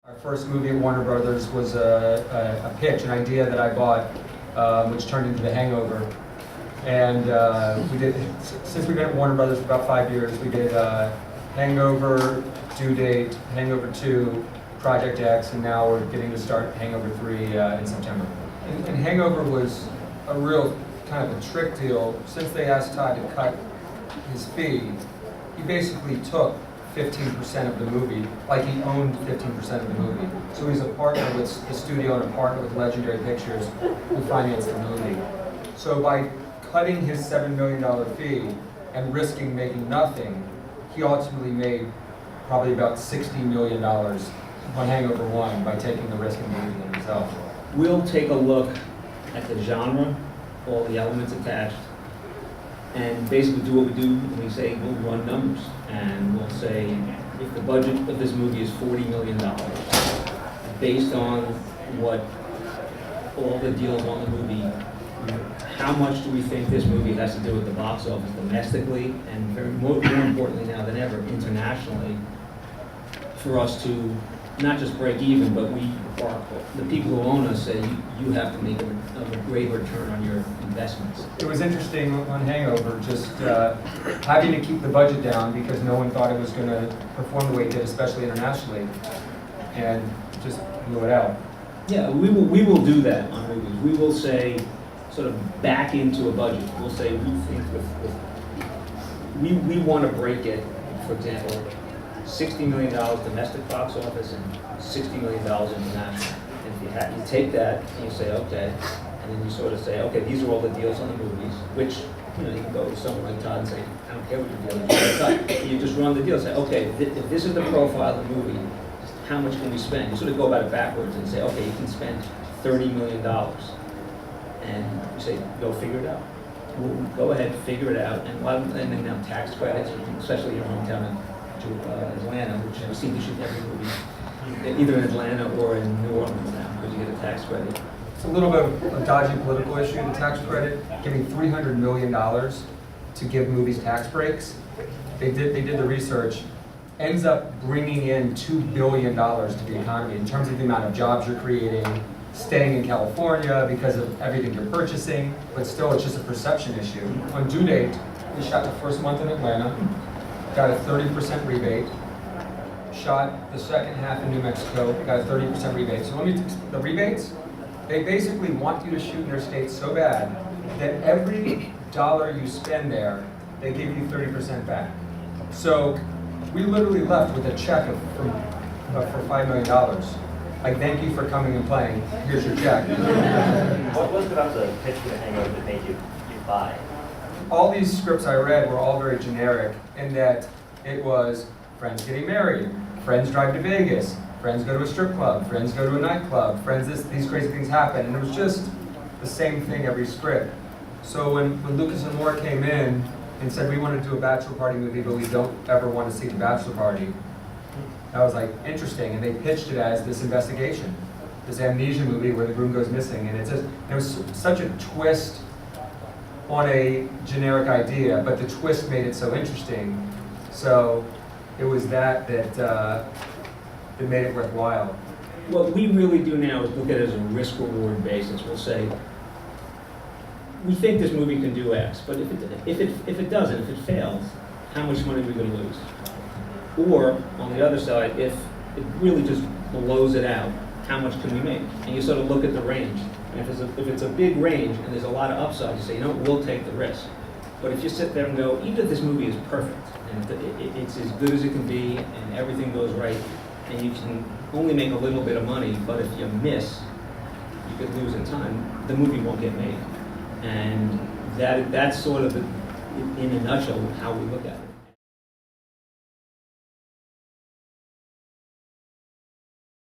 Our first movie at Warner Brothers was a pitch, an idea that I bought, which turned into The Hangover. And we did, since we've been at Warner Brothers for about 5 years, we did Hangover, Due Date, Hangover 2, Project X, and now we're getting to start Hangover 3 in September. And Hangover was a real kind of a trick deal. Since they asked Todd to cut his fee, he basically took 15% of the movie, like he owned 15% of the movie. So he's a partner with the studio and a partner with Legendary Pictures who financed the movie. So by cutting his $7 million fee and risking making nothing, he ultimately made probably about $60 million on Hangover 1 by taking the risk and making it himself. We'll take a look at the genre, all the elements attached, and basically do what we do when we say we'll run numbers. And we'll say if the budget of this movie is $40 million, based on what all the deals on the movie, how much do we think this movie has to do with the box office domestically, and more importantly now than ever, internationally, for us to not just break even, but the people who own us say you have to make a great return on your investments. It was interesting on Hangover, just having to keep the budget down because no one thought it was going to perform the way it did, especially internationally, and just blew it out. Yeah, we will do that on movies. We will say, sort of back into a budget. We'll say we think we want to break it, for example, $60 million domestic box office and $60 million international. And if you take that and you say, okay, and then you sort of say, okay, these are all the deals on the movies, which, you can go to someone like Todd and say, I don't care what your deal is. You just run the deal and say, okay, if this is the profile of the movie, how much can we spend? You sort of go about it backwards and say, okay, you can spend $30 million. And you say, go figure it out. We'll go ahead, figure it out, and then now tax credits, especially in your hometown to Atlanta, which we seem to shoot every movie, either in Atlanta or in New Orleans now, because you get a tax credit. It's a little bit of a dodgy political issue, the tax credit, giving $300 million to give movies tax breaks. They did the research, ends up bringing in $2 billion to the economy in terms of the amount of jobs you're creating, staying in California because of everything you're purchasing, but still it's just a perception issue. On Due Date, we shot the first month in Atlanta, got a 30% rebate, shot the second half in New Mexico, got a 30% rebate. So the rebates, they basically want you to shoot in their state so bad that every dollar you spend there, they give you 30% back. So we literally left with a check for $5 million. Like, thank you for coming and playing, here's your check. What was it about the pitch for The Hangover that made you buy? All these scripts I read were all very generic in that it was friends getting married, friends drive to Vegas, friends go to a strip club, friends go to a nightclub, these crazy things happen, and it was just the same thing every script. So when Lucas and Moore came in and said we want to do a bachelor party movie, but we don't ever want to see the bachelor party, I was like, interesting, and they pitched it as this investigation, this amnesia movie where the groom goes missing, and it was such a twist on a generic idea, but the twist made it so interesting. So it was that made it worthwhile. What we really do now is look at it as a risk-reward basis. We'll say, we think this movie can do X, but if it doesn't, if it fails, how much money are we going to lose? Or, on the other side, if it really just blows it out, how much can we make? And you sort of look at the range. And if it's a big range and there's a lot of upside, you say, we'll take the risk. But if you sit there and go, even if this movie is perfect, and it's as good as it can be, and everything goes right, and you can only make a little bit of money, but if you miss, you could lose in time, the movie won't get made. And that's sort of, in a nutshell, how we look at it.